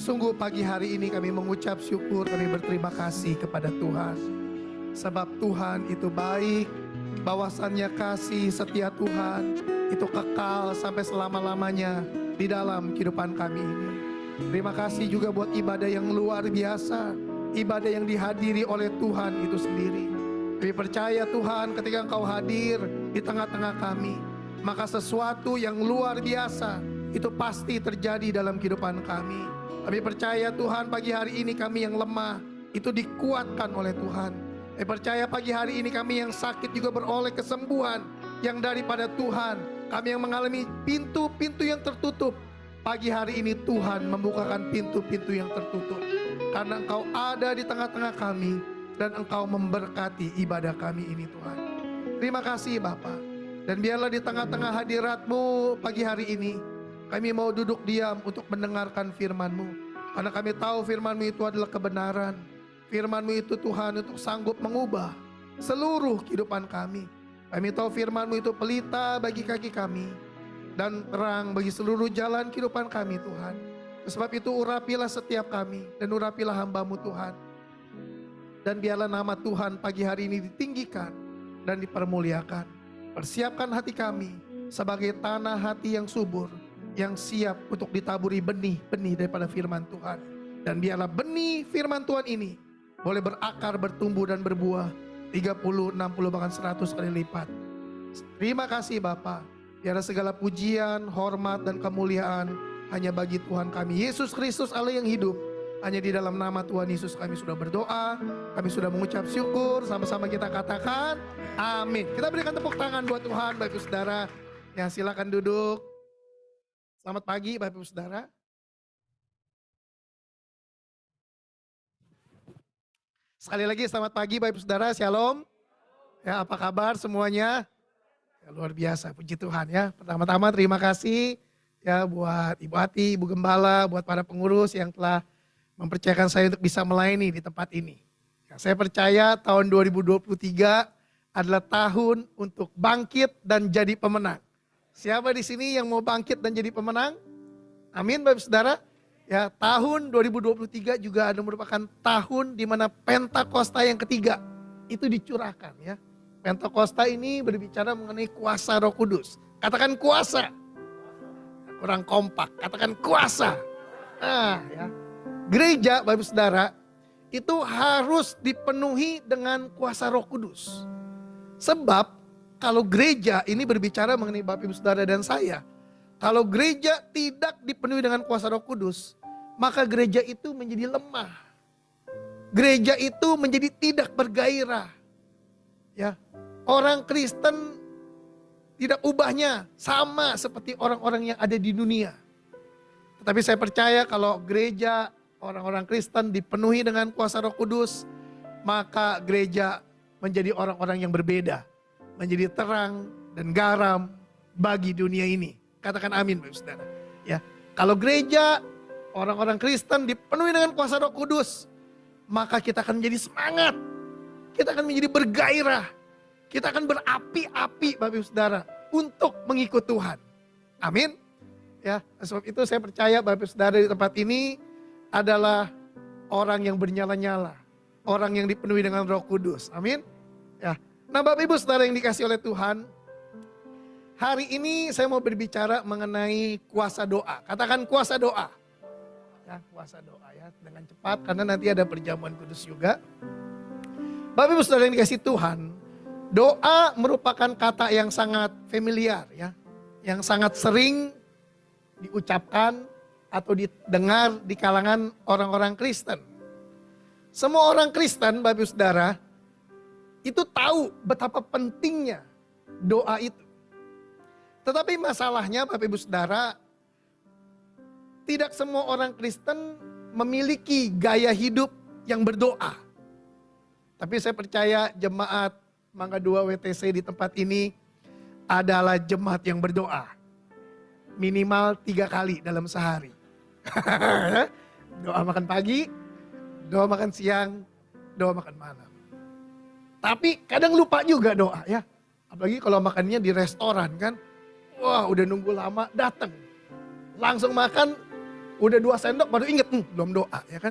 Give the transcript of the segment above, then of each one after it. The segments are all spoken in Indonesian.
Sungguh pagi hari ini kami mengucap syukur, kami berterima kasih kepada Tuhan. Sebab Tuhan itu baik, bahwasannya kasih setia Tuhan itu kekal sampai selama-lamanya di dalam kehidupan kami ini. Terima kasih juga buat ibadah yang luar biasa, ibadah yang dihadiri oleh Tuhan itu sendiri. Kami percaya Tuhan, ketika Engkau hadir di tengah-tengah kami, maka sesuatu yang luar biasa itu pasti terjadi dalam kehidupan kami. Kami percaya Tuhan, pagi hari ini kami yang lemah itu dikuatkan oleh Tuhan. Kami percaya pagi hari ini kami yang sakit juga beroleh kesembuhan yang daripada Tuhan. Kami yang mengalami pintu-pintu yang tertutup, pagi hari ini Tuhan membukakan pintu-pintu yang tertutup. Karena Engkau ada di tengah-tengah kami dan Engkau memberkati ibadah kami ini Tuhan. Terima kasih Bapa. Dan biarlah di tengah-tengah hadirat-Mu pagi hari ini, kami mau duduk diam untuk mendengarkan firman-Mu. Karena kami tahu firman-Mu itu adalah kebenaran. Firman-Mu itu Tuhan untuk sanggup mengubah seluruh kehidupan kami. Kami tahu firman-Mu itu pelita bagi kaki kami dan terang bagi seluruh jalan kehidupan kami Tuhan. Sebab itu urapilah setiap kami dan urapilah hamba-Mu Tuhan. Dan biarlah nama Tuhan pagi hari ini ditinggikan dan dipermuliakan. Persiapkan hati kami sebagai tanah hati yang subur, yang siap untuk ditaburi benih-benih daripada firman Tuhan. Dan biarlah benih firman Tuhan ini boleh berakar, bertumbuh dan berbuah 30, 60 bahkan 100 kali lipat. Terima kasih Bapa. Biarlah segala pujian, hormat dan kemuliaan hanya bagi Tuhan kami Yesus Kristus Allah yang hidup. Hanya di dalam nama Tuhan Yesus kami sudah berdoa, kami sudah mengucap syukur, sama-sama kita katakan amin. Kita berikan tepuk tangan buat Tuhan Bapak Ibu Saudara. Ya, silakan duduk. Selamat pagi Bapak Ibu Saudara. Sekali lagi selamat pagi Bapak Ibu Saudara, Shalom. Ya, apa kabar semuanya? Ya, luar biasa, puji Tuhan ya. Pertama-tama terima kasih ya buat Ibu Ati, Ibu Gembala, buat para pengurus yang telah mempercayakan saya untuk bisa melayani di tempat ini. Ya, saya percaya tahun 2023 adalah tahun untuk bangkit dan jadi pemenang. Siapa di sini yang mau bangkit dan jadi pemenang? Amin Bapak Saudara. Ya, tahun 2023 juga ada merupakan tahun di mana Pentakosta yang ketiga itu dicurahkan ya. Pentakosta ini berbicara mengenai kuasa Roh Kudus. Katakan kuasa. Kurang kompak, katakan kuasa. Nah, ya. Gereja Bapak Saudara itu harus dipenuhi dengan kuasa Roh Kudus. Sebab kalau gereja ini berbicara mengenai Bapak Ibu Saudara dan saya, kalau gereja tidak dipenuhi dengan kuasa Roh Kudus, maka gereja itu menjadi lemah. Gereja itu menjadi tidak bergairah. Ya, orang Kristen tidak ubahnya sama seperti orang-orang yang ada di dunia. Tetapi saya percaya kalau gereja orang-orang Kristen dipenuhi dengan kuasa Roh Kudus, maka gereja menjadi orang-orang yang berbeda, menjadi terang dan garam bagi dunia ini. Katakan amin Bapak Saudara. Ya, kalau gereja orang-orang Kristen dipenuhi dengan kuasa Roh Kudus, maka kita akan menjadi semangat. Kita akan menjadi bergairah. Kita akan berapi-api Bapak Ibu Saudara untuk mengikut Tuhan. Amin. Ya, sebab itu saya percaya Bapak Ibu Saudara di tempat ini adalah orang yang bernyala-nyala, orang yang dipenuhi dengan Roh Kudus. Amin. Ya. Nah, Bapak Ibu Saudara yang dikasih oleh Tuhan, hari ini saya mau berbicara mengenai kuasa doa. Katakan kuasa doa. Ya, kuasa doa ya, dengan cepat karena nanti ada perjamuan kudus juga. Bapak Ibu Saudara yang dikasih Tuhan, doa merupakan kata yang sangat familiar ya, yang sangat sering diucapkan atau didengar di kalangan orang-orang Kristen. Semua orang Kristen, Bapak Ibu Saudara, itu tahu betapa pentingnya doa itu. Tetapi masalahnya Bapak Ibu Saudara, tidak semua orang Kristen memiliki gaya hidup yang berdoa. Tapi saya percaya jemaat Mangga 2 WTC di tempat ini adalah jemaat yang berdoa. Minimal 3 kali dalam sehari. Doa makan pagi, doa makan siang, doa makan malam. Tapi kadang lupa juga doa ya. Apalagi kalau makannya di restoran kan. Wah, udah nunggu lama datang. Langsung makan, Udah 2 sendok baru inget, belum doa ya kan.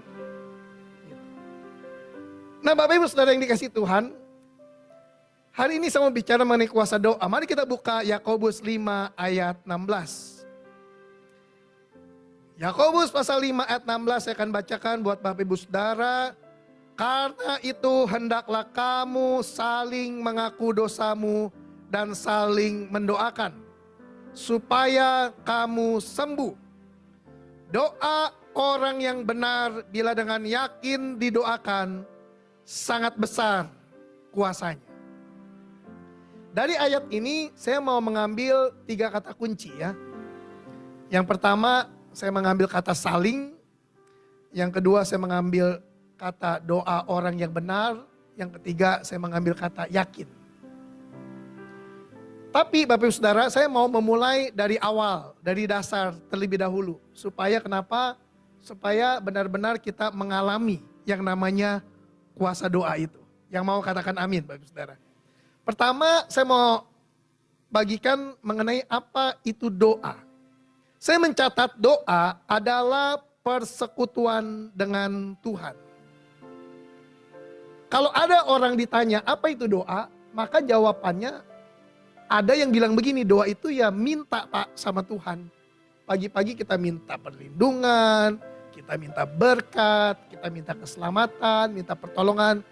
Nah Bapak Ibu Saudara yang dikasih Tuhan, hari ini saya mau bicara mengenai kuasa doa. Mari kita buka Yakobus 5 ayat 16. Yakobus pasal 5 ayat 16 saya akan bacakan buat Bapak Ibu Saudara. Karena itu hendaklah kamu saling mengaku dosamu dan saling mendoakan, supaya kamu sembuh. Doa orang yang benar bila dengan yakin didoakan sangat besar kuasanya. Dari ayat ini saya mau mengambil 3 kata kunci ya. Yang pertama saya mengambil kata saling. Yang kedua saya mengambil kata doa orang yang benar. Yang ketiga saya mengambil kata yakin. Tapi Bapak Ibu Saudara, saya mau memulai dari awal, dari dasar terlebih dahulu. Supaya kenapa? Supaya benar-benar kita mengalami yang namanya kuasa doa itu. Yang mau katakan amin Bapak Ibu Saudara. Pertama saya mau bagikan mengenai apa itu doa. Saya mencatat doa adalah persekutuan dengan Tuhan. Kalau ada orang ditanya apa itu doa, maka jawabannya ada yang bilang begini, doa itu ya minta Pak sama Tuhan. Pagi-pagi kita minta perlindungan, kita minta berkat, kita minta keselamatan, minta pertolongan.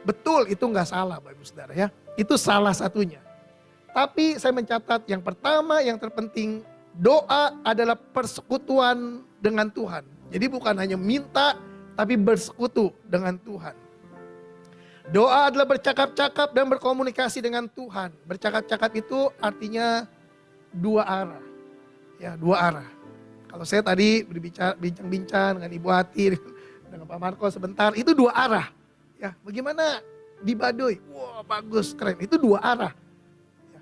Betul, itu nggak salah Bapak Ibu Saudara ya. Itu salah satunya. Tapi saya mencatat yang pertama, yang terpenting, doa adalah persekutuan dengan Tuhan. Jadi bukan hanya minta, tapi bersekutu dengan Tuhan. Doa adalah bercakap-cakap dan berkomunikasi dengan Tuhan. Bercakap-cakap itu artinya 2 arah. Ya, 2 arah. Kalau saya tadi berbicara, bincang-bincang dengan Ibu Hati, dengan Pak Marco sebentar, itu 2 arah. Ya, bagaimana di Baduy? Wah, bagus, keren. Itu 2 arah. Ya.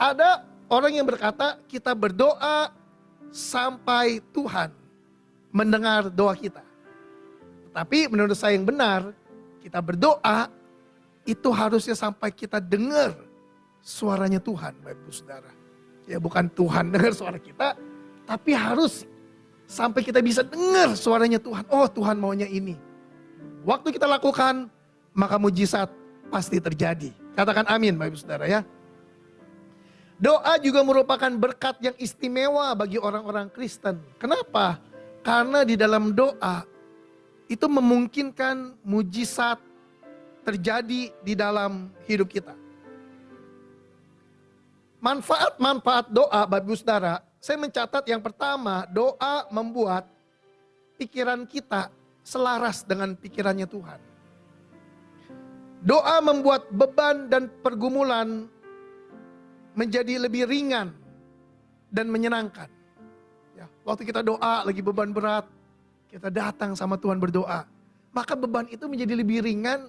Ada orang yang berkata, kita berdoa sampai Tuhan mendengar doa kita. Tapi menurut saya yang benar, kita berdoa itu harusnya sampai kita dengar suaranya Tuhan, Bapak Ibu Saudara. Ya bukan Tuhan dengar suara kita, tapi harus sampai kita bisa dengar suaranya Tuhan. Oh Tuhan maunya ini. Waktu kita lakukan, maka mujizat pasti terjadi. Katakan amin Bapak Ibu Saudara ya. Doa juga merupakan berkat yang istimewa bagi orang-orang Kristen. Kenapa? Karena di dalam doa itu memungkinkan mujizat terjadi di dalam hidup kita. Manfaat-manfaat doa Bapak Ibu Saudara, saya mencatat yang pertama, doa membuat pikiran kita selaras dengan pikirannya Tuhan. Doa membuat beban dan pergumulan menjadi lebih ringan dan menyenangkan. Ya, waktu kita doa lagi beban berat, kita datang sama Tuhan berdoa, maka beban itu menjadi lebih ringan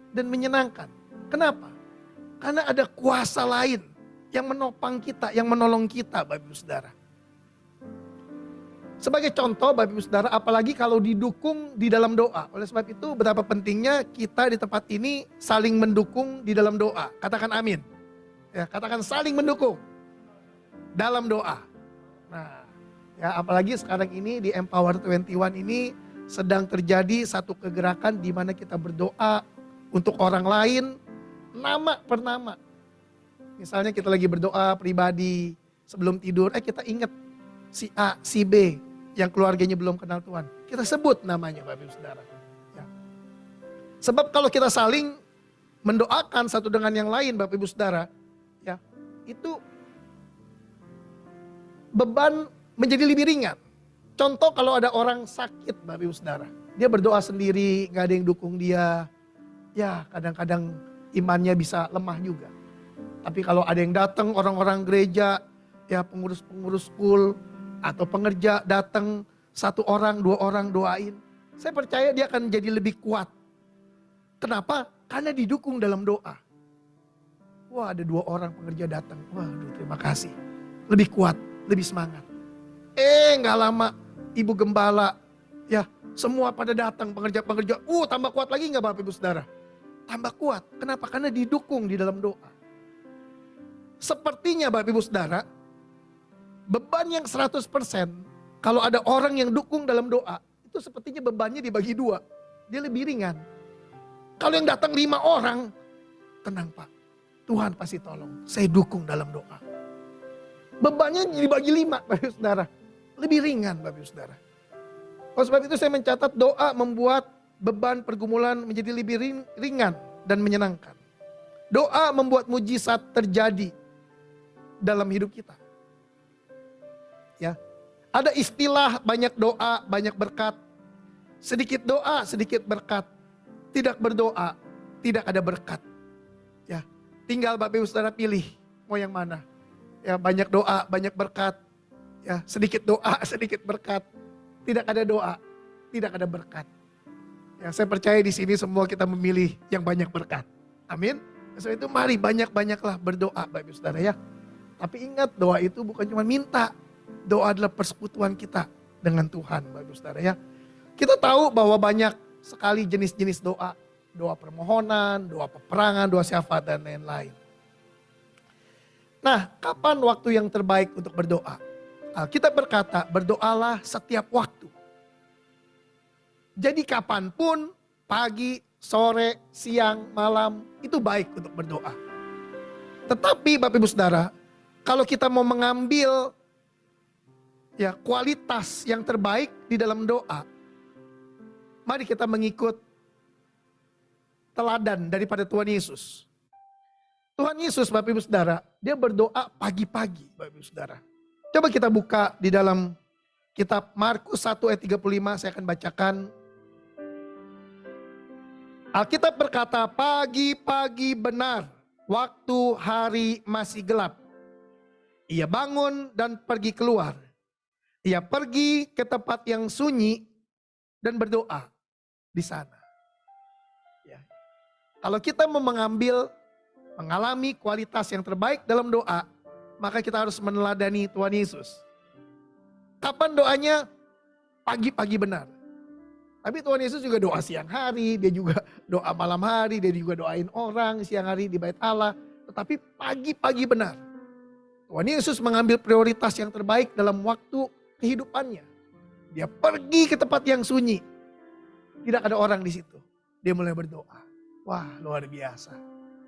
dan menyenangkan. Kenapa? Karena ada kuasa lain yang menopang kita, yang menolong kita Bapak Ibu Saudara. Sebagai contoh Bapak Ibu Saudara, apalagi kalau didukung di dalam doa. Oleh sebab itu betapa pentingnya kita di tempat ini saling mendukung di dalam doa. Katakan amin. Ya, katakan saling mendukung dalam doa. Nah, ya apalagi sekarang ini di Empower 21 ini sedang terjadi satu kegerakan di mana kita berdoa untuk orang lain nama per nama. Misalnya kita lagi berdoa pribadi sebelum tidur, kita ingat si A, si B yang keluarganya belum kenal Tuhan. Kita sebut namanya Bapak Ibu Saudara. Ya. Sebab kalau kita saling mendoakan satu dengan yang lain Bapak Ibu Saudara, ya, itu beban menjadi lebih ringan. Contoh kalau ada orang sakit Bapak Ibu Saudara, dia berdoa sendiri, gak ada yang dukung dia. Ya kadang-kadang imannya bisa lemah juga. Tapi kalau ada yang datang orang-orang gereja, ya pengurus-pengurus school atau pengerja datang 1 orang, 2 orang doain. Saya percaya dia akan jadi lebih kuat. Kenapa? Karena didukung dalam doa. Wah ada 2 orang pengerja datang, waduh terima kasih. Lebih kuat, lebih semangat. Gak lama Ibu Gembala, ya semua pada datang pengerja-pengerja. Tambah kuat lagi gak Bapak Ibu Saudara? Tambah kuat. Kenapa? Karena didukung di dalam doa. Sepertinya Bapak Ibu Saudara, beban yang 100% Kalau ada orang yang dukung dalam doa, itu sepertinya bebannya dibagi dua. Dia lebih ringan. Kalau yang datang 5 orang, tenang Pak, Tuhan pasti tolong. Saya dukung dalam doa. Bebannya dibagi 5 Bapak Ibu Saudara. Lebih ringan Bapak Ibu Saudara. Oleh sebab itu saya mencatat doa membuat beban pergumulan menjadi lebih ringan dan menyenangkan. Doa membuat mujizat terjadi dalam hidup kita. Ya. Ada istilah banyak doa, banyak berkat. Sedikit doa, sedikit berkat. Tidak berdoa, tidak ada berkat. Ya. Tinggal Bapak Ibu Saudara pilih mau yang mana. Ya, banyak doa, banyak berkat. Ya, sedikit doa, sedikit berkat. Tidak ada doa, tidak ada berkat. Ya, saya percaya di sini semua kita memilih yang banyak berkat. Amin. Sebab itu mari banyak-banyaklah berdoa Bapak Ibu Saudara ya. Tapi ingat doa itu bukan cuma minta. Doa adalah persekutuan kita dengan Tuhan Bapak Ibu Saudara ya. Kita tahu bahwa banyak sekali jenis-jenis doa. Doa permohonan, doa peperangan, doa syafaat dan lain-lain. Nah, kapan waktu yang terbaik untuk berdoa? Alkitab berkata, berdoalah setiap waktu. Jadi kapanpun, pagi, sore, siang, malam, itu baik untuk berdoa. Tetapi Bapak Ibu Saudara, kalau kita mau mengambil ya kualitas yang terbaik di dalam doa, mari kita mengikut teladan daripada Tuhan Yesus. Tuhan Yesus Bapak Ibu Saudara, dia berdoa pagi-pagi Bapak Ibu Saudara. Coba kita buka di dalam kitab Markus 1 ayat 35, saya akan bacakan. Alkitab berkata, pagi-pagi benar, waktu hari masih gelap. Ia bangun dan pergi keluar. Ia pergi ke tempat yang sunyi dan berdoa di sana. Ya. Kalau kita mau mengalami kualitas yang terbaik dalam doa, maka kita harus meneladani Tuhan Yesus. Kapan doanya? Pagi-pagi benar. Tapi Tuhan Yesus juga doa siang hari, dia juga doa malam hari, dia juga doain orang siang hari di bait Allah. Tetapi pagi-pagi benar. Tuhan Yesus mengambil prioritas yang terbaik dalam waktu kehidupannya. Dia pergi ke tempat yang sunyi. Tidak ada orang di situ. Dia mulai berdoa. Wah, luar biasa.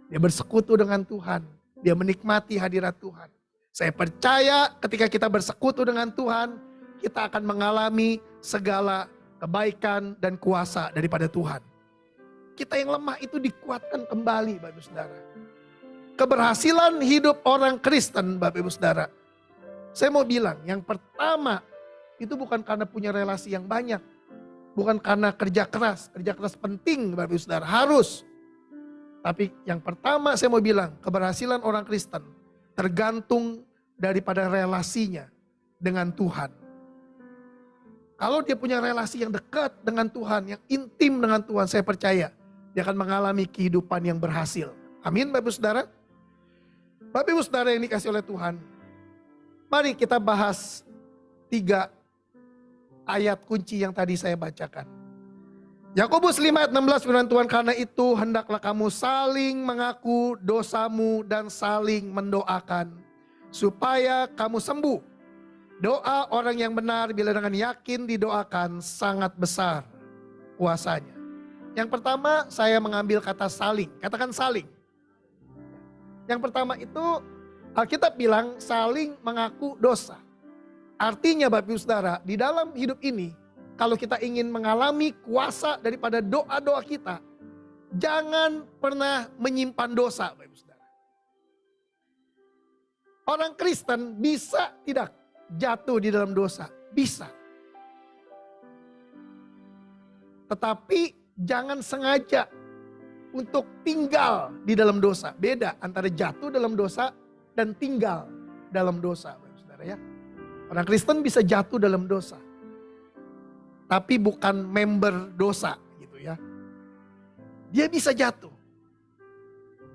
Dia bersekutu dengan Tuhan. Dia menikmati hadirat Tuhan. Saya percaya ketika kita bersekutu dengan Tuhan, kita akan mengalami segala kebaikan dan kuasa daripada Tuhan. Kita yang lemah itu dikuatkan kembali Bapak Ibu Saudara. Keberhasilan hidup orang Kristen Bapak Ibu Saudara. Saya mau bilang yang pertama itu bukan karena punya relasi yang banyak. Bukan karena kerja keras. Kerja keras penting Bapak Ibu Saudara, harus. Tapi yang pertama saya mau bilang, keberhasilan orang Kristen tergantung daripada relasinya dengan Tuhan. Kalau dia punya relasi yang dekat dengan Tuhan, yang intim dengan Tuhan, saya percaya dia akan mengalami kehidupan yang berhasil. Amin Bapak Ibu Saudara. Bapak Ibu Saudara yang dikasih oleh Tuhan, mari kita bahas 3 ayat kunci yang tadi saya bacakan. Yakobus 5 ayat 16 firman Tuhan, karena itu hendaklah kamu saling mengaku dosamu dan saling mendoakan supaya kamu sembuh. Doa orang yang benar bila dengan yakin didoakan sangat besar kuasanya. Yang pertama saya mengambil kata saling, katakan saling. Yang pertama itu Alkitab bilang saling mengaku dosa. Artinya Bapak Ibu Saudara, di dalam hidup ini kalau kita ingin mengalami kuasa daripada doa-doa kita, jangan pernah menyimpan dosa, Bapak Ibu Saudara. Orang Kristen bisa tidak jatuh di dalam dosa? Bisa. Tetapi jangan sengaja untuk tinggal di dalam dosa. Beda antara jatuh dalam dosa dan tinggal dalam dosa, Bapak Ibu Saudara ya. Orang Kristen bisa jatuh dalam dosa. Tapi bukan member dosa gitu ya. Dia bisa jatuh.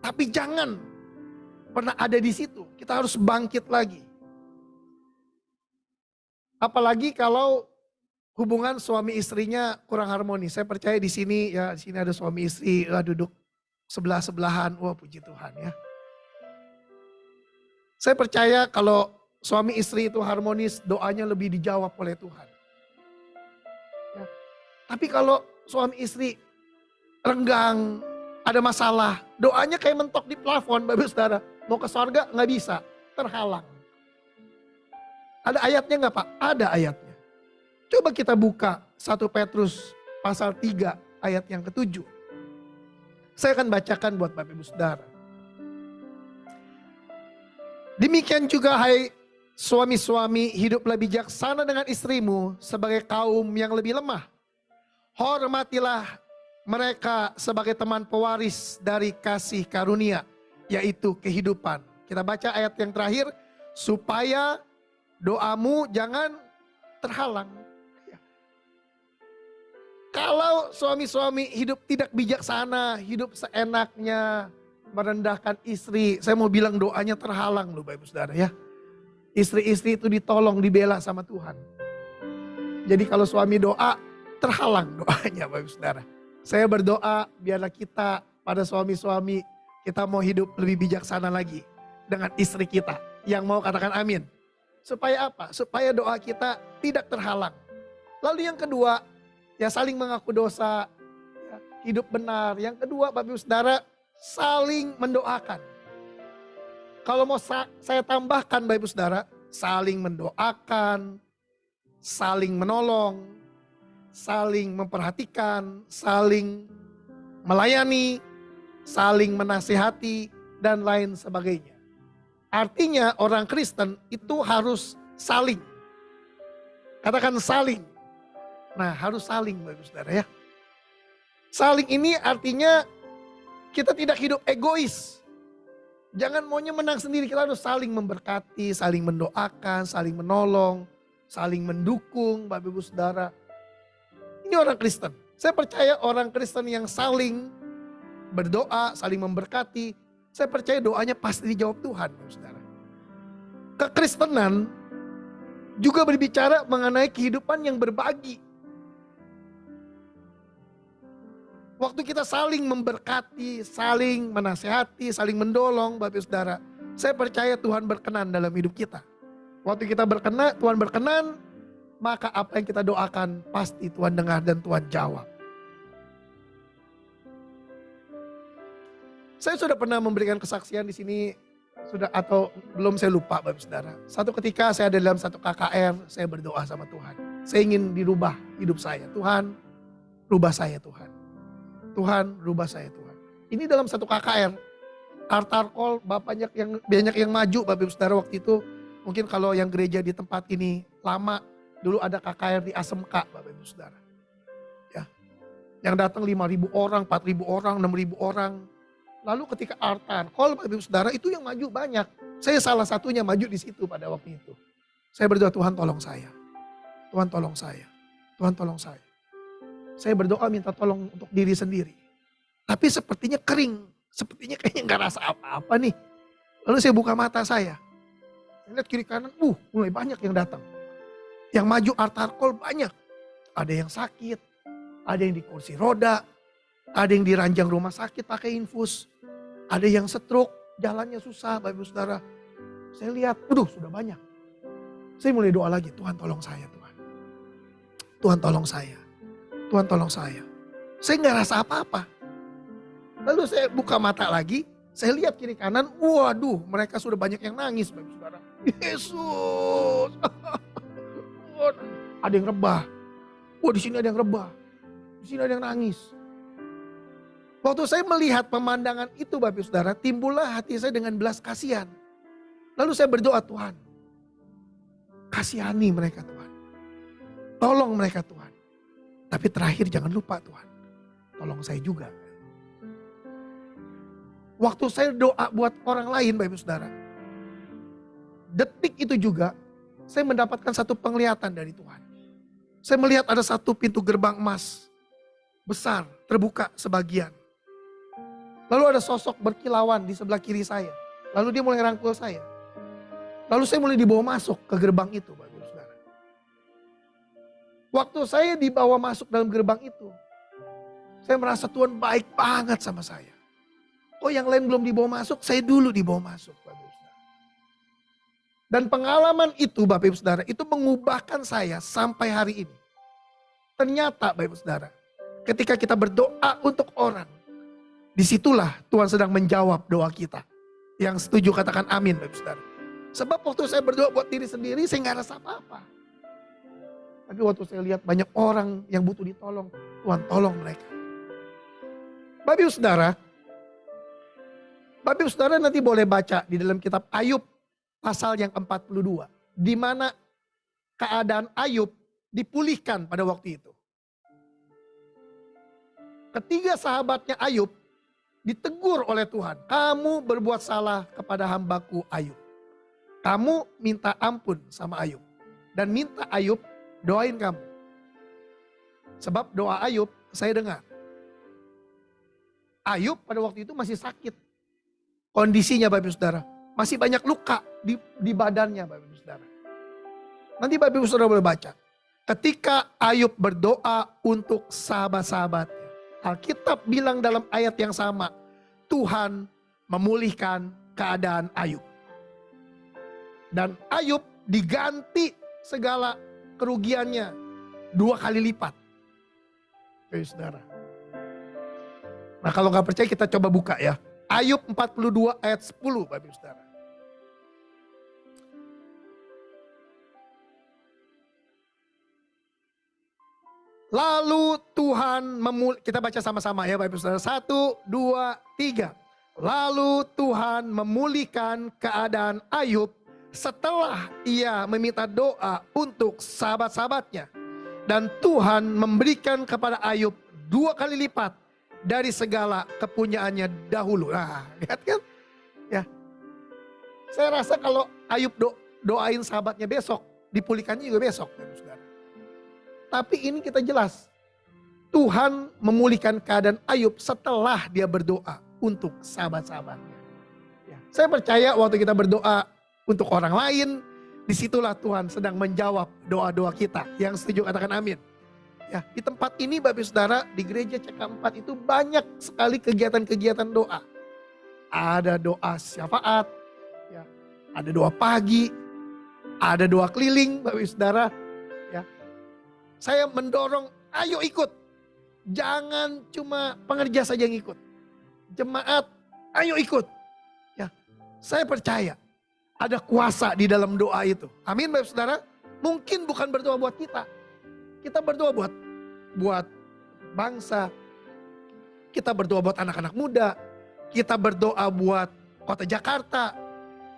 Tapi jangan pernah ada di situ. Kita harus bangkit lagi. Apalagi kalau hubungan suami istrinya kurang harmonis. Saya percaya di sini ya, di sini ada suami istri duduk sebelah-sebelahan. Wah, puji Tuhan ya. Saya percaya kalau suami istri itu harmonis, doanya lebih dijawab oleh Tuhan. Ya. Tapi kalau suami istri renggang, ada masalah, doanya kayak mentok di plafon, Bapak Saudara. Mau ke sorga nggak bisa, terhalang. Ada ayatnya nggak Pak? Ada ayatnya. Coba kita buka 1 Petrus pasal 3 ayat yang ke-7. Saya akan bacakan buat Bapak Ibu Saudara. Demikian juga hai suami-suami, hiduplah bijaksana dengan istrimu sebagai kaum yang lebih lemah. Hormatilah mereka sebagai teman pewaris dari kasih karunia, yaitu kehidupan. Kita baca ayat yang terakhir, supaya doamu jangan terhalang. Kalau suami-suami hidup tidak bijaksana, hidup seenaknya, merendahkan istri, saya mau bilang doanya terhalang loh Bapak Ibu Saudara ya. Istri-istri itu ditolong, dibela sama Tuhan. Jadi kalau suami doa, terhalang doanya Bapak Ibu Saudara. Saya berdoa biarlah kita pada suami-suami, kita mau hidup lebih bijaksana lagi dengan istri kita. Yang mau katakan amin. Supaya apa? Supaya doa kita tidak terhalang. Lalu yang kedua, ya saling mengaku dosa, ya, hidup benar. Yang kedua Bapak Ibu Saudara, saling mendoakan. Kalau mau saya tambahkan Bapak Ibu Saudara, saling mendoakan, saling menolong, saling memperhatikan, saling melayani, saling menasihati, dan lain sebagainya. Artinya orang Kristen itu harus saling. Katakan saling. Nah harus saling Bapak Ibu Saudara ya. Saling ini artinya kita tidak hidup egois. Jangan maunya menang sendiri, kita harus saling memberkati, saling mendoakan, saling menolong, saling mendukung Bapak Ibu Saudara. Ini orang Kristen. Saya percaya orang Kristen yang saling berdoa, saling memberkati, saya percaya doanya pasti dijawab Tuhan Bapak Ibu Saudara. Kekristenan juga berbicara mengenai kehidupan yang berbagi. Waktu kita saling memberkati, saling menasehati, saling mendolong Bapak Ibu Saudara. Saya percaya Tuhan berkenan dalam hidup kita. Waktu kita berkenan, Tuhan berkenan, maka apa yang kita doakan pasti Tuhan dengar dan Tuhan jawab. Saya sudah pernah memberikan kesaksian di sini, sudah atau belum saya lupa Bapak Ibu Saudara. Satu ketika saya ada dalam satu KKR, saya berdoa sama Tuhan. Saya ingin dirubah hidup saya. Tuhan, rubah saya Tuhan. Tuhan, rubah saya Tuhan. Ini dalam satu KKR. Altar call banyak yang maju Bapak Ibu Saudara waktu itu. Mungkin kalau yang gereja di tempat ini lama, dulu ada KKR di ASMK Bapak Ibu Saudara. Ya. Yang datang 5.000 orang, 4.000 orang, 6.000 orang. Lalu ketika altar call Bapak Ibu Saudara itu yang maju banyak. Saya salah satunya maju di situ pada waktu itu. Saya berdoa Tuhan tolong saya. Tuhan tolong saya. Tuhan tolong saya. Saya berdoa minta tolong untuk diri sendiri. Tapi sepertinya kering. Sepertinya kayaknya gak rasa apa-apa nih. Lalu saya buka mata saya. Saya lihat kiri kanan, mulai banyak yang datang. Yang maju altar call banyak. Ada yang sakit. Ada yang di kursi roda. Ada yang di ranjang rumah sakit pakai infus. Ada yang stroke, jalannya susah Bapak Ibu Saudara. Saya lihat, sudah banyak. Saya mulai doa lagi, Tuhan tolong saya Tuhan. Tuhan tolong saya. Tuhan tolong saya. Saya nggak rasa apa-apa. Lalu saya buka mata lagi, saya lihat kiri kanan, waduh mereka sudah banyak yang nangis Bapak Saudara. Yesus. Ada yang rebah. Di sini ada yang rebah. Di sini ada yang nangis. Waktu saya melihat pemandangan itu Bapak Saudara, timbullah hati saya dengan belas kasihan. Lalu saya berdoa Tuhan, kasihani mereka Tuhan. Tolong mereka Tuhan. Tapi terakhir jangan lupa Tuhan, tolong saya juga. Waktu saya doa buat orang lain Bapak Ibu Saudara, detik itu juga saya mendapatkan satu penglihatan dari Tuhan. Saya melihat ada satu pintu gerbang emas besar terbuka sebagian. Lalu ada sosok berkilauan di sebelah kiri saya. Lalu dia mulai ngerangkul saya. Lalu saya mulai dibawa masuk ke gerbang itu Bapak Ibu Saudara. Waktu saya dibawa masuk dalam gerbang itu, saya merasa Tuhan baik banget sama saya. Yang lain belum dibawa masuk, saya dulu dibawa masuk Bapak Ibu Saudara. Dan pengalaman itu Bapak Ibu Saudara, itu mengubahkan saya sampai hari ini. Ternyata Bapak Ibu Saudara, ketika kita berdoa untuk orang, disitulah Tuhan sedang menjawab doa kita. Yang setuju katakan amin Bapak Ibu Saudara. Sebab waktu saya berdoa buat diri sendiri, saya nggak rasa apa-apa. Tapi waktu saya lihat banyak orang yang butuh ditolong, Tuhan tolong mereka. Bapak Ibu Saudara nanti boleh baca di dalam kitab Ayub pasal yang 42. Di mana keadaan Ayub dipulihkan pada waktu itu. Ketiga sahabatnya Ayub ditegur oleh Tuhan. Kamu berbuat salah kepada hambaku Ayub. Kamu minta ampun sama Ayub. Dan minta Ayub doain kamu. Sebab doa Ayub saya dengar. Ayub pada waktu itu masih sakit. Kondisinya Bapak Ibu Saudara. Masih banyak luka di badannya Bapak Ibu Saudara. Nanti Bapak Ibu Saudara boleh baca. Ketika Ayub berdoa untuk sahabat-sahabatnya. Alkitab bilang dalam ayat yang sama. Tuhan memulihkan keadaan Ayub. Dan Ayub diganti segala kerugiannya 2 kali lipat. Bapak Ibu Saudara. Nah kalau nggak percaya kita coba buka ya. Ayub 42 ayat 10 Bapak Ibu Saudara. Lalu Tuhan kita baca sama-sama ya Bapak Ibu Saudara. 1, 2, 3. Lalu Tuhan memulihkan keadaan Ayub setelah ia meminta doa untuk sahabat-sahabatnya. Dan Tuhan memberikan kepada Ayub 2 kali lipat dari segala kepunyaannya dahulu. Nah, lihat kan? Ya. Saya rasa kalau Ayub doain sahabatnya besok, dipulihkannya juga besok, Bapak Saudara. Tapi ini kita jelas. Tuhan memulihkan keadaan Ayub setelah dia berdoa untuk sahabat-sahabatnya. Ya. Saya percaya waktu kita berdoa untuk orang lain, disitulah Tuhan sedang menjawab doa-doa kita. Yang setuju katakan amin. Ya, di tempat ini Bapak Saudara, di gereja CK4 itu banyak sekali kegiatan-kegiatan doa. Ada doa syafaat, ya, ada doa pagi, ada doa keliling Bapak Saudara. Ya. Saya mendorong, ayo ikut. Jangan cuma pengerja saja yang ikut. Jemaat, ayo ikut. Ya, saya percaya ada kuasa di dalam doa itu. Amin Bapak Saudara. Mungkin bukan berdoa buat kita. Kita berdoa buat bangsa. Kita berdoa buat anak-anak muda. Kita berdoa buat kota Jakarta.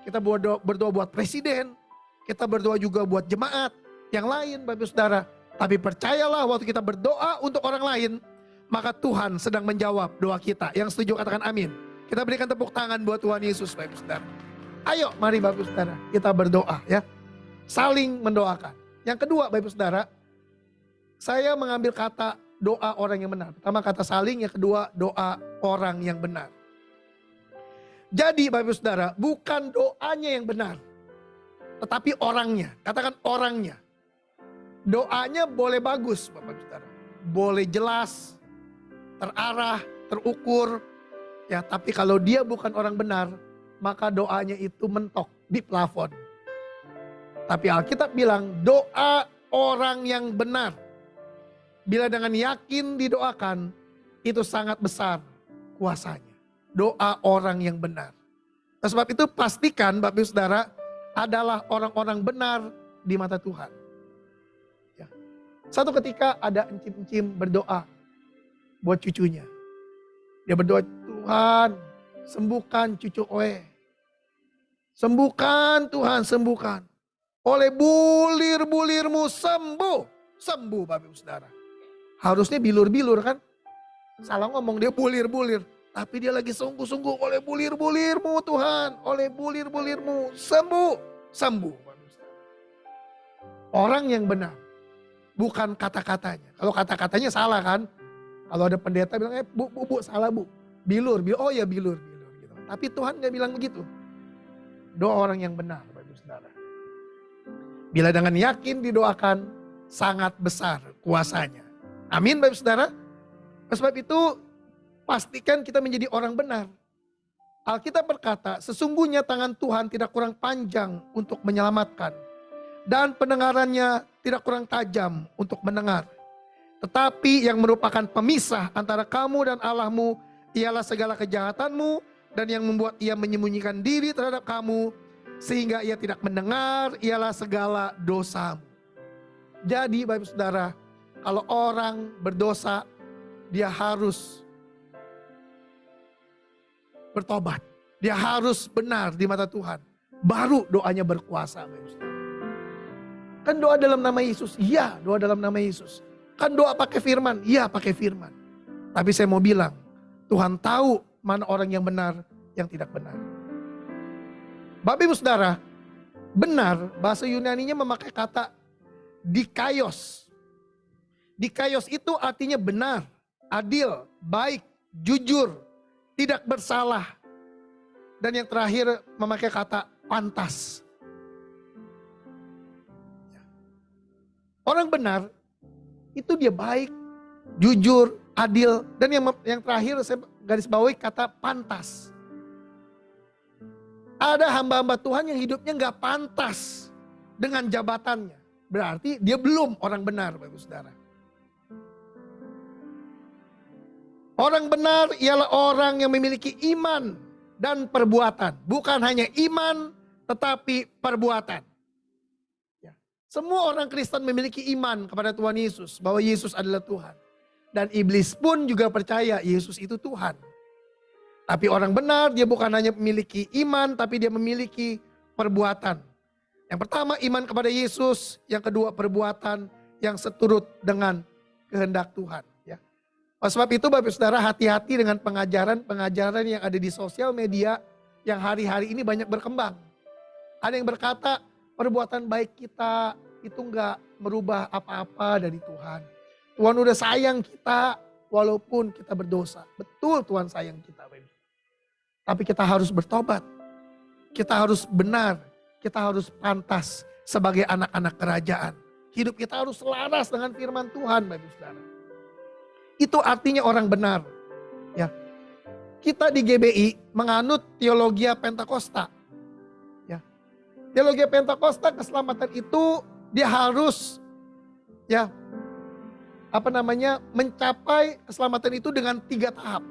Kita berdoa buat presiden. Kita berdoa juga buat jemaat yang lain Bapak Saudara. Tapi percayalah waktu kita berdoa untuk orang lain, maka Tuhan sedang menjawab doa kita. Yang setuju katakan amin. Kita berikan tepuk tangan buat Tuhan Yesus Bapak Saudara. Ayo mari Bapak Saudara kita berdoa ya. Saling mendoakan. Yang kedua Bapak Saudara, saya mengambil kata doa orang yang benar. Pertama kata saling, yang kedua doa orang yang benar. Jadi Bapak Saudara, bukan doanya yang benar, tetapi orangnya. Katakan orangnya. Doanya boleh bagus Bapak Saudara. Boleh jelas, terarah, terukur. Ya, tapi kalau dia bukan orang benar, maka doanya itu mentok di plafon. Tapi Alkitab bilang doa orang yang benar. Bila dengan yakin didoakan, itu sangat besar kuasanya. Doa orang yang benar. Nah, sebab itu pastikan Bapak Saudara adalah orang-orang benar di mata Tuhan. Ya. Satu ketika ada encim-encim berdoa buat cucunya. Dia berdoa, Tuhan sembuhkan cucu Oe. Sembuhkan Tuhan, sembuhkan. Oleh bulir-bulirmu sembuh. Sembuh Bapak Saudara. Harusnya bilur-bilur kan. Salah ngomong dia bulir-bulir. Tapi dia lagi sungguh-sungguh oleh bulir-bulirmu Tuhan. Oleh bulir-bulirmu sembuh. Sembuh. Orang yang benar. Bukan kata-katanya. Kalau kata-katanya salah kan. Kalau ada pendeta bilang, bu, salah bu. Bilur. Oh ya bilur. Gitu. Tapi Tuhan gak bilang begitu. Doa orang yang benar Bapak Saudara. Bila dengan yakin didoakan, sangat besar kuasanya. Amin Bapak Saudara. Sebab itu pastikan kita menjadi orang benar. Alkitab berkata, sesungguhnya tangan Tuhan tidak kurang panjang untuk menyelamatkan, dan pendengarannya tidak kurang tajam untuk mendengar. Tetapi yang merupakan pemisah antara kamu dan Allahmu ialah segala kejahatanmu, dan yang membuat ia menyembunyikan diri terhadap kamu sehingga ia tidak mendengar ialah segala dosamu. Jadi Bapak Saudara, kalau orang berdosa, dia harus bertobat. Dia harus benar di mata Tuhan. Baru doanya berkuasa. Kan doa dalam nama Yesus? Iya, doa dalam nama Yesus. Kan doa pakai firman? Iya, pakai firman. Tapi saya mau bilang, Tuhan tahu mana orang yang benar, yang tidak benar. Bapak Ibu Saudara, benar bahasa Yunaninya memakai kata dikaios. Dikaios itu artinya benar, adil, baik, jujur, tidak bersalah. Dan yang terakhir memakai kata pantas. Orang benar itu dia baik, jujur, adil. Dan yang terakhir saya garis bawahi kata pantas. Ada hamba-hamba Tuhan yang hidupnya gak pantas dengan jabatannya. Berarti dia belum orang benar, Bapak Saudara. Orang benar ialah orang yang memiliki iman dan perbuatan. Bukan hanya iman, tetapi perbuatan. Ya. Semua orang Kristen memiliki iman kepada Tuhan Yesus, bahwa Yesus adalah Tuhan. Dan iblis pun juga percaya Yesus itu Tuhan. Tapi orang benar, dia bukan hanya memiliki iman, tapi dia memiliki perbuatan. Yang pertama iman kepada Yesus, yang kedua perbuatan yang seturut dengan kehendak Tuhan. Oleh sebab itu Bapak Saudara, hati-hati dengan pengajaran-pengajaran yang ada di sosial media yang hari-hari ini banyak berkembang. Ada yang berkata perbuatan baik kita itu enggak merubah apa-apa dari Tuhan. Tuhan udah sayang kita walaupun kita berdosa. Betul Tuhan sayang kita. Tapi kita harus bertobat. Kita harus benar. Kita harus pantas sebagai anak-anak kerajaan. Hidup kita harus selaras dengan firman Tuhan Bapak Saudara. Itu artinya orang benar. Ya. Kita di GBI menganut teologi Pentakosta. Ya. Teologi Pentakosta, keselamatan itu dia harus mencapai keselamatan itu dengan 3 tahap.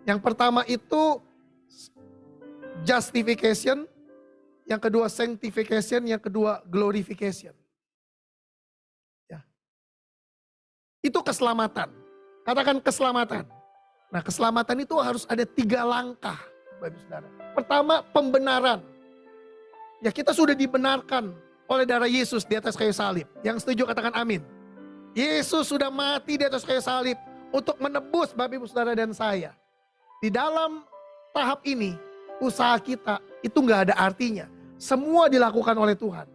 Yang pertama itu justification, yang kedua sanctification, yang kedua glorification. Ya. Itu keselamatan. Katakan keselamatan. Nah, keselamatan itu harus ada 3 langkah, Bapak Saudara. Pertama, pembenaran. Ya, kita sudah dibenarkan oleh darah Yesus di atas kayu salib. Yang setuju katakan amin. Yesus sudah mati di atas kayu salib untuk menebus Bapak Ibu Saudara dan saya. Di dalam tahap ini, usaha kita itu gak ada artinya. Semua dilakukan oleh Tuhan.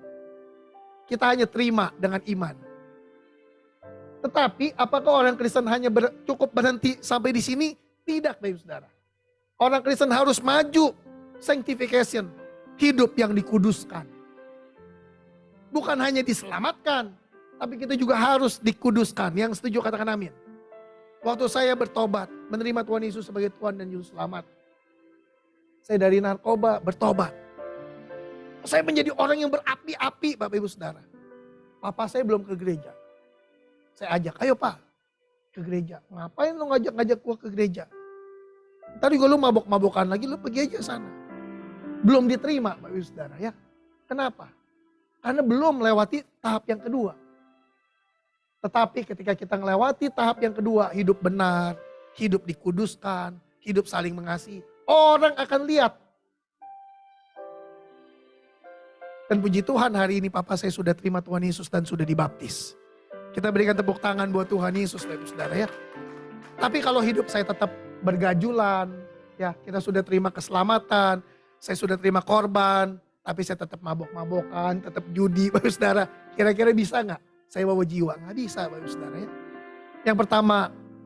Kita hanya terima dengan iman. Tetapi apakah orang Kristen hanya cukup berhenti sampai di sini? Tidak, Bapak Saudara. Orang Kristen harus maju, sanctification, hidup yang dikuduskan. Bukan hanya diselamatkan, tapi kita juga harus dikuduskan. Yang setuju katakan amin. Waktu saya bertobat, menerima Tuhan Yesus sebagai Tuhan dan Juru Selamat. Saya dari narkoba bertobat. Saya menjadi orang yang berapi-api, Bapak Ibu Saudara. Papa saya belum ke gereja. Saya ajak, ayo Pak, ke gereja. Ngapain lu ngajak-ngajak gua ke gereja? Ntar juga lu mabok-mabokan lagi, lu pergi aja sana. Belum diterima, Bapak Ibu Saudara ya. Kenapa? Karena belum melewati tahap yang kedua. Tetapi ketika kita melewati tahap yang kedua, hidup benar, hidup dikuduskan, hidup saling mengasihi, orang akan lihat. Dan puji Tuhan hari ini Papa saya sudah terima Tuhan Yesus dan sudah dibaptis. Kita berikan tepuk tangan buat Tuhan Yesus, Bapak Saudara ya. Tapi kalau hidup saya tetap bergajulan, ya kita sudah terima keselamatan, saya sudah terima korban, tapi saya tetap mabok-mabokan, tetap judi, Bapak Saudara. Kira-kira bisa nggak saya bawa jiwa? Nggak bisa, Bapak Saudara ya. Yang pertama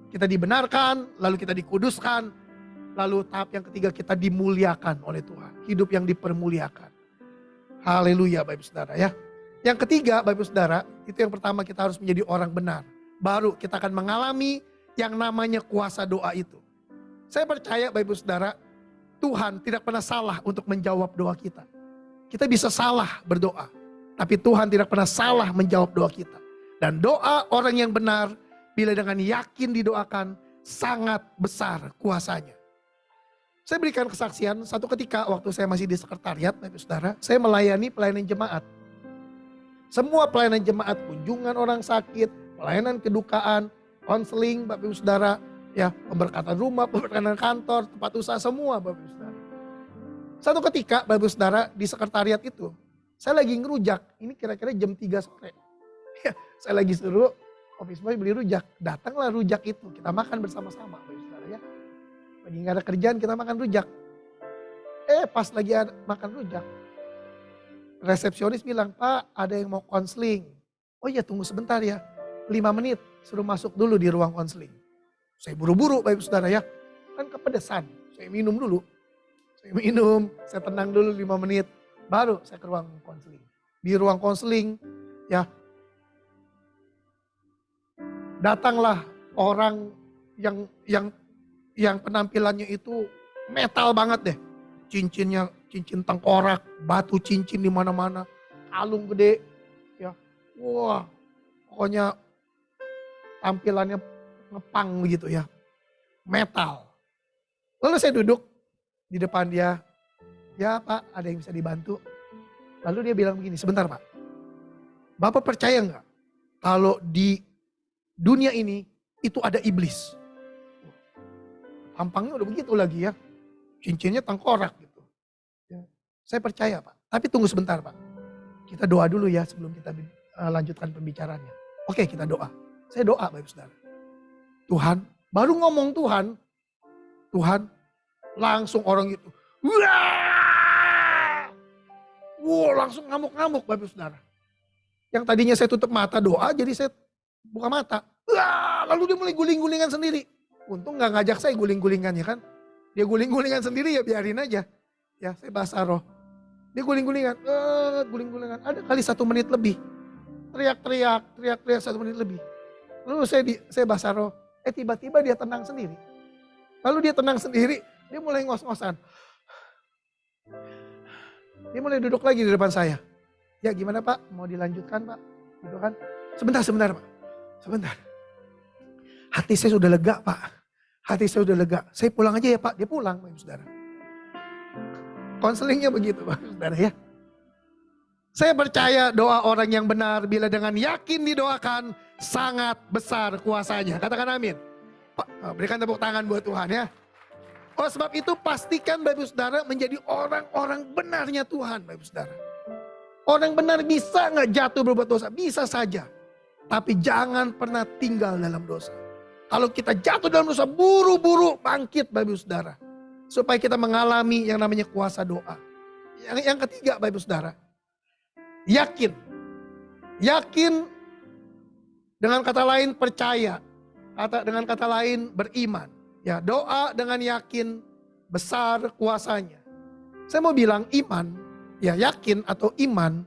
kita dibenarkan, lalu kita dikuduskan, lalu tahap yang ketiga kita dimuliakan oleh Tuhan. Hidup yang dipermuliakan. Haleluya Bapak Saudara ya. Yang ketiga Bapak Saudara, itu yang pertama kita harus menjadi orang benar. Baru kita akan mengalami yang namanya kuasa doa itu. Saya percaya Bapak Saudara, Tuhan tidak pernah salah untuk menjawab doa kita. Kita bisa salah berdoa, tapi Tuhan tidak pernah salah menjawab doa kita. Dan doa orang yang benar, bila dengan yakin didoakan, sangat besar kuasanya. Saya berikan kesaksian, satu ketika waktu saya masih di sekretariat, Bapak Saudara, saya melayani pelayanan jemaat. Semua pelayanan jemaat, kunjungan orang sakit, pelayanan kedukaan, konseling, Bapak Ibu Saudara, ya, pemberkatan rumah, pemberkatan kantor, tempat usaha, semua Bapak Ibu Saudara. Satu ketika Bapak Ibu Saudara di sekretariat itu, saya lagi ngerujak, ini kira-kira jam 3 sore. Ya, saya lagi suruh office boy beli rujak, datanglah rujak itu, kita makan bersama-sama Bapak Ibu Saudara ya. Lagi gak ada kerjaan kita makan rujak. Pas lagi ada makan rujak, resepsionis bilang, "Pak, ada yang mau konseling." "Oh iya, tunggu sebentar ya, 5 menit, suruh masuk dulu di ruang konseling." Saya buru-buru Bapak Ibu Saudara ya, kan kepedesan. Saya minum dulu, saya tenang dulu 5 menit, baru saya ke ruang konseling. Di ruang konseling ya, datanglah orang yang penampilannya itu metal banget deh. Cincinnya, cincin tengkorak, batu cincin di mana-mana, kalung gede, ya. Wah, pokoknya tampilannya ngepang begitu ya, metal. Lalu saya duduk di depan dia, "Ya Pak, ada yang bisa dibantu?" Lalu dia bilang begini, "Sebentar Pak, Bapak percaya nggak kalau di dunia ini itu ada iblis?" Tampangnya udah begitu lagi ya, cincinnya tengkorak gitu. Ya, saya percaya Pak, tapi tunggu sebentar Pak. Kita doa dulu ya sebelum kita lanjutkan pembicaraannya. Oke, kita doa. Saya doa Bapak Saudara. Tuhan, baru ngomong Tuhan, langsung orang itu, wah, langsung ngamuk-ngamuk Bapak Saudara. Yang tadinya saya tutup mata doa, jadi saya buka mata. Lalu dia mulai guling-gulingan sendiri. Untung gak ngajak saya guling-gulingan ya kan. Dia guling-gulingan sendiri ya biarin aja. Ya, saya bahasa roh. Dia guling-gulingan, guling-gulingan. Ada kali 1 menit lebih. Teriak-teriak 1 menit lebih. Lalu saya bahasa roh. Tiba-tiba dia tenang sendiri. Lalu dia tenang sendiri, dia mulai ngos-ngosan. Dia mulai duduk lagi di depan saya. "Ya gimana Pak, mau dilanjutkan Pak?" Gitu kan. Sebentar Pak, sebentar. Hati saya sudah lega Pak, hati saya sudah lega. Saya pulang aja ya Pak, dia pulang Bapak Saudara. Konselingnya begitu Bapak Saudara ya. Saya percaya doa orang yang benar bila dengan yakin didoakan sangat besar kuasanya. Katakan amin. Berikan tepuk tangan buat Tuhan ya. Oh, sebab itu pastikan Bapak Saudara menjadi orang-orang benarnya Tuhan Bapak Saudara. Orang benar bisa gak jatuh berbuat dosa? Bisa saja. Tapi jangan pernah tinggal dalam dosa. Kalau kita jatuh dalam dosa, buru-buru bangkit Bapak Saudara. Supaya kita mengalami yang namanya kuasa doa. Yang ketiga Bapak Saudara. Yakin. Yakin dengan kata lain percaya. Dengan kata lain beriman. Ya, doa dengan yakin besar kuasanya. Saya mau bilang iman, ya yakin atau iman,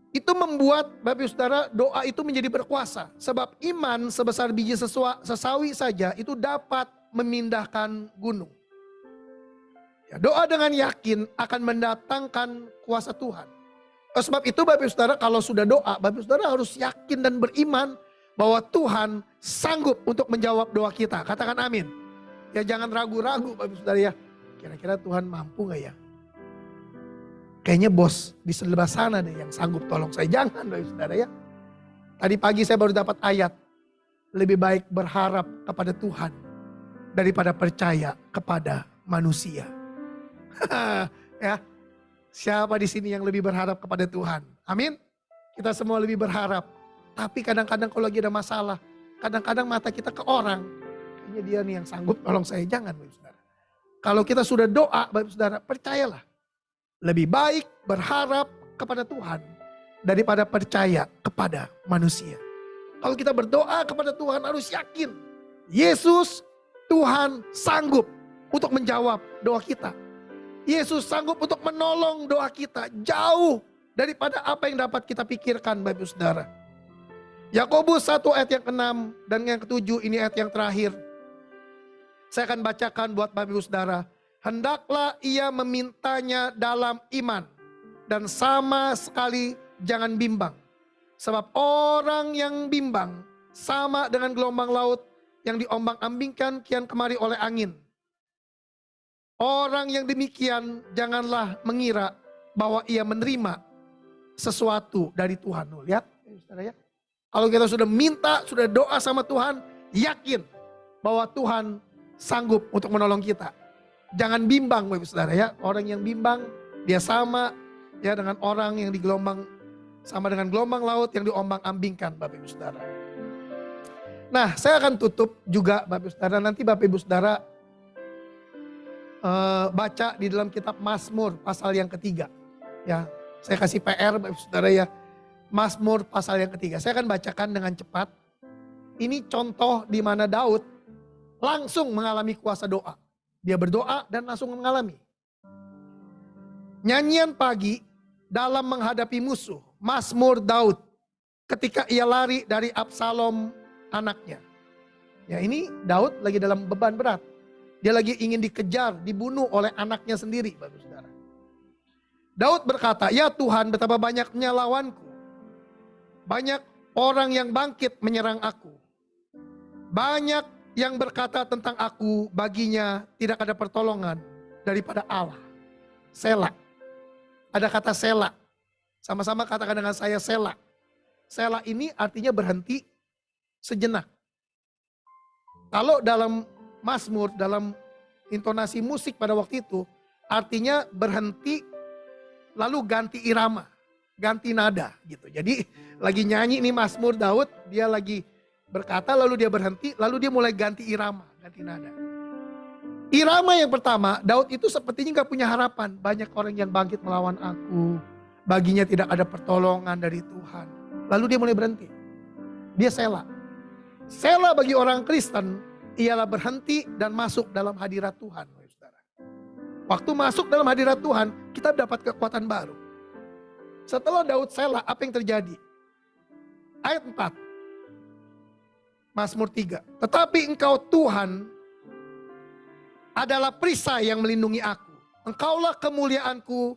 itu membuat Bapak Saudara doa itu menjadi berkuasa. Sebab iman sebesar biji sesawi saja itu dapat memindahkan gunung. Ya, doa dengan yakin akan mendatangkan kuasa Tuhan. Sebab itu Bapak Saudara kalau sudah doa, Bapak Saudara harus yakin dan beriman bahwa Tuhan sanggup untuk menjawab doa kita. Katakan amin. Ya jangan ragu-ragu Bapak Saudara ya. Kira-kira Tuhan mampu gak ya? Kayaknya bos di sebelah sana deh yang sanggup tolong saya. Jangan Bapak Saudara ya. Tadi pagi saya baru dapat ayat. Lebih baik berharap kepada Tuhan daripada percaya kepada manusia. Ya. Siapa di sini yang lebih berharap kepada Tuhan? Amin. Kita semua lebih berharap. Tapi kadang-kadang kalau lagi ada masalah, kadang-kadang mata kita ke orang. Kayaknya dia nih yang sanggup tolong saya. Jangan Bapak Saudara. Kalau kita sudah doa Bapak Saudara, percayalah. Lebih baik berharap kepada Tuhan daripada percaya kepada manusia. Kalau kita berdoa kepada Tuhan harus yakin. Yesus Tuhan sanggup untuk menjawab doa kita. Yesus sanggup untuk menolong doa kita jauh daripada apa yang dapat kita pikirkan Bapak Saudara. Yakobus 1 ayat yang ke-6 dan yang ke-7 ini ayat yang terakhir. Saya akan bacakan buat Bapak Ibu Saudara. Hendaklah ia memintanya dalam iman dan sama sekali jangan bimbang. Sebab orang yang bimbang sama dengan gelombang laut yang diombang-ambingkan kian kemari oleh angin. Orang yang demikian janganlah mengira bahwa ia menerima sesuatu dari Tuhan. Lihat, saudara ya. Kalau kita sudah minta, sudah doa sama Tuhan, yakin bahwa Tuhan sanggup untuk menolong kita. Jangan bimbang Bapak Saudara ya. Orang yang bimbang dia sama ya dengan orang yang sama dengan gelombang laut yang diombang-ambingkan Bapak Ibu Saudara. Nah, saya akan tutup juga Bapak Ibu Saudara. Nanti Bapak Ibu Saudara baca di dalam kitab Mazmur pasal yang ketiga. Ya, saya kasih PR Bapak Ibu Saudara ya. Mazmur pasal yang ketiga. Saya akan bacakan dengan cepat. Ini contoh di mana Daud langsung mengalami kuasa doa. Dia berdoa dan langsung mengalami. Nyanyian pagi dalam menghadapi musuh. Mazmur Daud ketika ia lari dari Absalom anaknya. Ya, ini Daud lagi dalam beban berat. Dia lagi ingin dikejar, dibunuh oleh anaknya sendiri, Bapak Saudara. Daud berkata, "Ya Tuhan, betapa banyaknya lawanku. Banyak orang yang bangkit menyerang aku. Banyak yang berkata tentang aku, baginya tidak ada pertolongan daripada Allah." Selah. Ada kata selah. Sama-sama katakan dengan saya selah. Selah ini artinya berhenti sejenak. Kalau dalam Mazmur, dalam intonasi musik pada waktu itu, artinya berhenti lalu ganti irama, ganti nada gitu. Jadi lagi nyanyi nih Mazmur Daud, dia lagi berkata lalu dia berhenti, lalu dia mulai ganti irama, ganti nada. Irama yang pertama, Daud itu sepertinya gak punya harapan. Banyak orang yang bangkit melawan aku, baginya tidak ada pertolongan dari Tuhan. Lalu dia mulai berhenti. Dia selah. Selah bagi orang Kristen ialah berhenti dan masuk dalam hadirat Tuhan. Waktu masuk dalam hadirat Tuhan, kita dapat kekuatan baru. Setelah Daud selah, apa yang terjadi? Ayat 4. Mazmur 3. Tetapi engkau Tuhan adalah perisai yang melindungi aku. Engkaulah kemuliaanku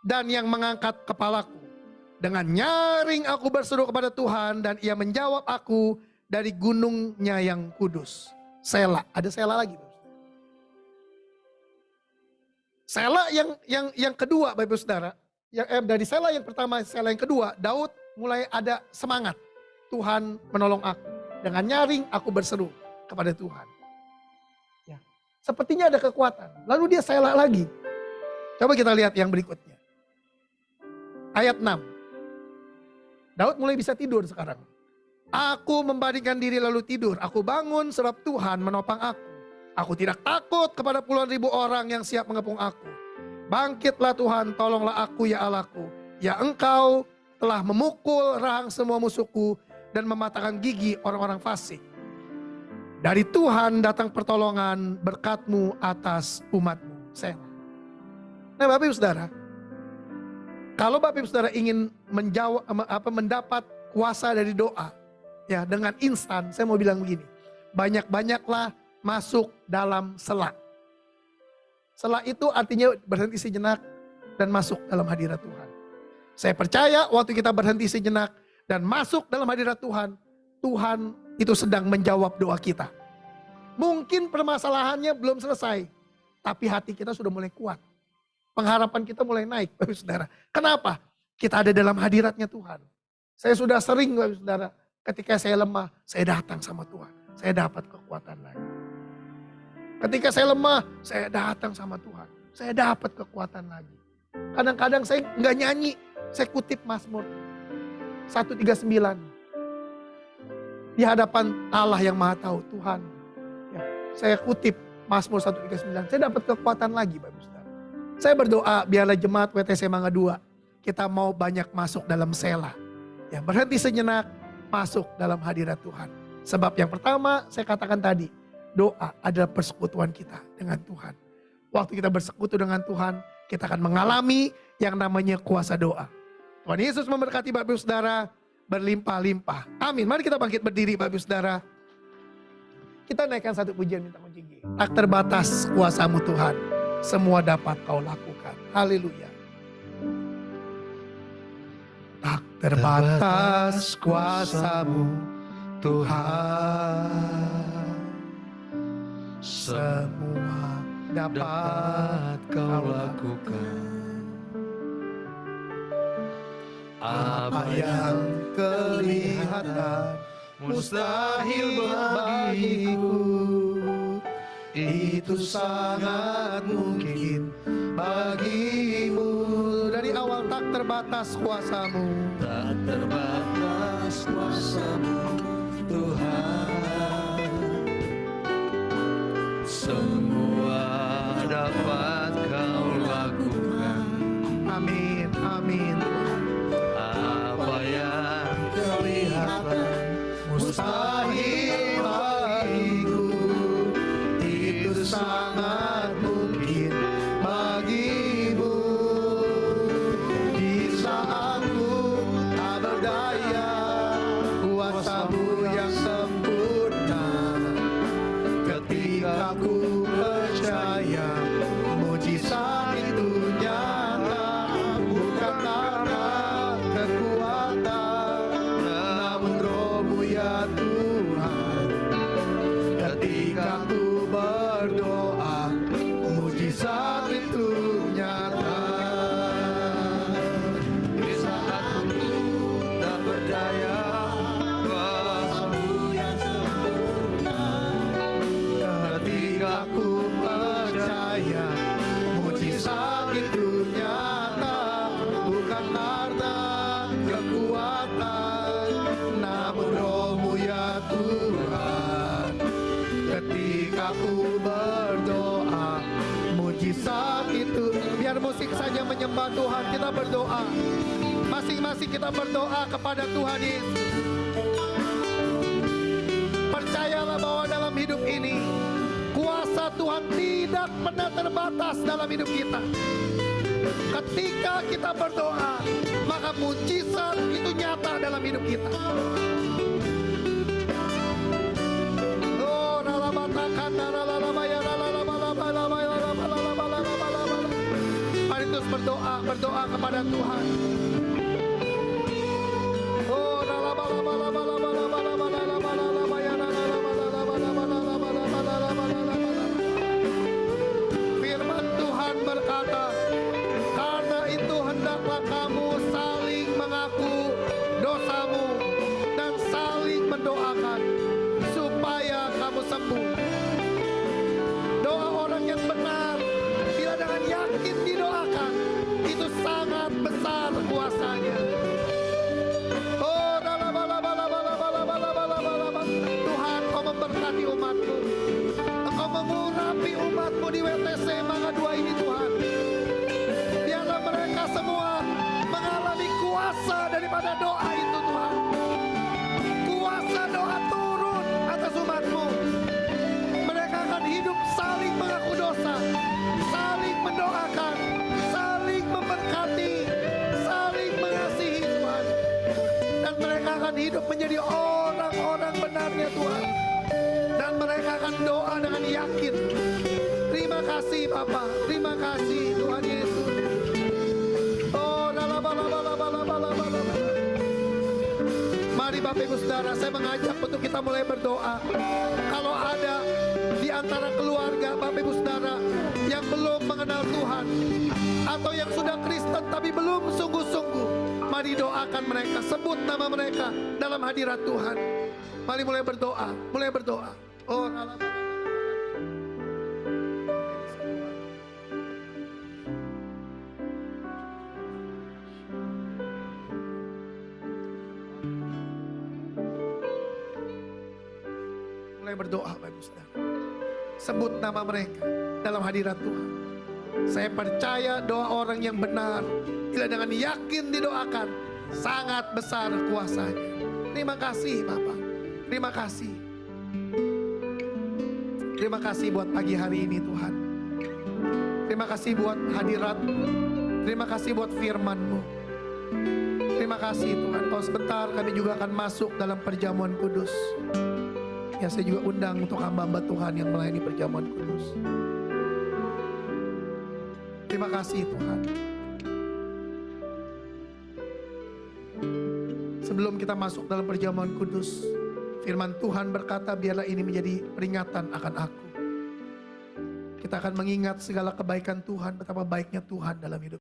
dan yang mengangkat kepalaku. Dengan nyaring aku berseru kepada Tuhan dan ia menjawab aku dari gunungnya yang kudus. Selah, ada selah lagi. Selah yang kedua Bapak Ibu Saudara. Dari selah yang pertama, selah yang kedua, Daud mulai ada semangat. Tuhan menolong aku. Dengan nyaring aku berseru kepada Tuhan. Ya, sepertinya ada kekuatan. Lalu dia selah lagi. Coba kita lihat yang berikutnya. Ayat 6. Daud mulai bisa tidur sekarang. Aku membandingkan diri lalu tidur. Aku bangun sebab Tuhan menopang aku. Aku tidak takut kepada puluhan ribu orang yang siap mengepung aku. Bangkitlah Tuhan, tolonglah aku ya Allahku. Ya Engkau telah memukul rahang semua musuhku dan mematahkan gigi orang-orang fasik. Dari Tuhan datang pertolongan, berkat-Mu atas umat-Mu. Selah. Nah Bapak Ibu Saudara, kalau Bapak Ibu Saudara ingin mendapat kuasa dari doa, ya dengan instan, saya mau bilang begini, banyak-banyaklah masuk dalam selah. Selah itu artinya berhenti sejenak dan masuk dalam hadirat Tuhan. Saya percaya waktu kita berhenti sejenak dan masuk dalam hadirat Tuhan, Tuhan itu sedang menjawab doa kita. Mungkin permasalahannya belum selesai, tapi hati kita sudah mulai kuat. Pengharapan kita mulai naik, Bapak Saudara. Kenapa? Kita ada dalam hadiratnya Tuhan. Saya sudah sering, Bapak Saudara, ketika saya lemah, saya datang sama Tuhan. Saya dapat kekuatan lagi. Ketika saya lemah, saya datang sama Tuhan. Saya dapat kekuatan lagi. Kadang-kadang saya nggak nyanyi, saya kutip Mazmur 139. Di hadapan Allah yang Maha Tahu, Tuhan. Ya, saya kutip Mazmur 139, saya dapat kekuatan lagi Bapak Saudara. Saya berdoa biarlah jemaat WTC Mangga 2, kita mau banyak masuk dalam selah. Ya, berhenti sejenak, masuk dalam hadirat Tuhan. Sebab yang pertama saya katakan tadi, doa adalah persekutuan kita dengan Tuhan. Waktu kita bersekutu dengan Tuhan, kita akan mengalami yang namanya kuasa doa. Tuhan Yesus memberkati Bapak Ibu Saudara berlimpah-limpah. Amin. Mari kita bangkit berdiri Bapak Ibu Saudara. Kita naikkan satu pujian minta kunci G. Tak terbatas kuasa-Mu Tuhan. Semua dapat Kau lakukan. Haleluya. Tak terbatas kuasa-Mu Tuhan. Semua dapat Kau lakukan. Apa yang kelihatan mustahil bagiku, itu sangat mungkin bagimu. Dari awal tak terbatas kuasa-Mu. Tak terbatas kuasa-Mu Tuhan. Semua dapat Kau lakukan. Amin, amin. Apa yang kelihatan mustahil bagiku, itu sangat mungkin bagimu. Di saat ku tak berdaya, kuasa-Mu yang sempurna. Ketika ku percaya mujizat itu nyata, bukan karena kekuatan, namun Roh-Mu ya Tuhan. Ketika ku berdoa, mujizat itu nyata. Di saat ku tak berdaya, kuasa-Mu yang sempurna. Ketika ku percaya, mujizat itu nyata, bukan karena kekuatan, namun Roh-Mu ya Tuhan. Ketika ku berdoa, mujizat itu. Biar musik saja menyembah Tuhan, kita berdoa. Masing-masing kita berdoa kepada Tuhan Yesus. Percayalah bahwa dalam hidup ini, kuasa Tuhan tidak pernah terbatas dalam hidup kita. Ketika kita berdoa, maka mujizat itu nyata dalam hidup kita. Mari terus berdoa kepada Tuhan. Firman Tuhan berkata, karena itu hendaklah kamu saling mengaku dosamu dan saling mendoakan supaya kamu sembuh. Doa orang yang benar bila dengan yakin didoakan, itu sangat besar kuasanya. Tuhan, Kau memberkati umat-Mu. Engkau mengurapi umat-Mu di WTC Mangga 2 ini Tuhan. Biarlah mereka semua mengalami kuasa daripada doa itu Tuhan. Kuasa doa turun atas umat-Mu. Mereka akan hidup saling mengaku dosa, saling mendoakan, saling memberkati, saling mengasihi Tuhan. Dan mereka akan hidup menjadi orang-orang benarnya Tuhan. Dan mereka akan doa dengan yakin. Terima kasih Bapa, terima kasih Tuhan Yesus. Mari Bapak Ibu Saudara, saya mengajak untuk kita mulai berdoa. Kalau ada di antara keluarga Bapak Ibu Saudara yang belum mengenal Tuhan, atau yang sudah Kristen tapi belum sungguh-sungguh, mari doakan mereka, sebut nama mereka dalam hadirat Tuhan. Mari mulai berdoa, mulai berdoa. Oh, mulai berdoa Bapak Ibu Saudara. Sebut nama mereka dalam hadirat Tuhan. Saya percaya doa orang yang benar, bila dengan yakin didoakan, sangat besar kuasanya. Terima kasih Bapak. Terima kasih. Terima kasih buat pagi hari ini Tuhan. Terima kasih buat hadirat. Terima kasih buat firman-Mu. Terima kasih Tuhan. Kalau sebentar kami juga akan masuk dalam perjamuan kudus. Ya, saya juga undang untuk hamba-hamba Tuhan yang melayani perjamuan kudus. Terima kasih Tuhan. Sebelum kita masuk dalam perjamuan kudus, firman Tuhan berkata, biarlah ini menjadi peringatan akan aku. Kita akan mengingat segala kebaikan Tuhan, betapa baiknya Tuhan dalam hidup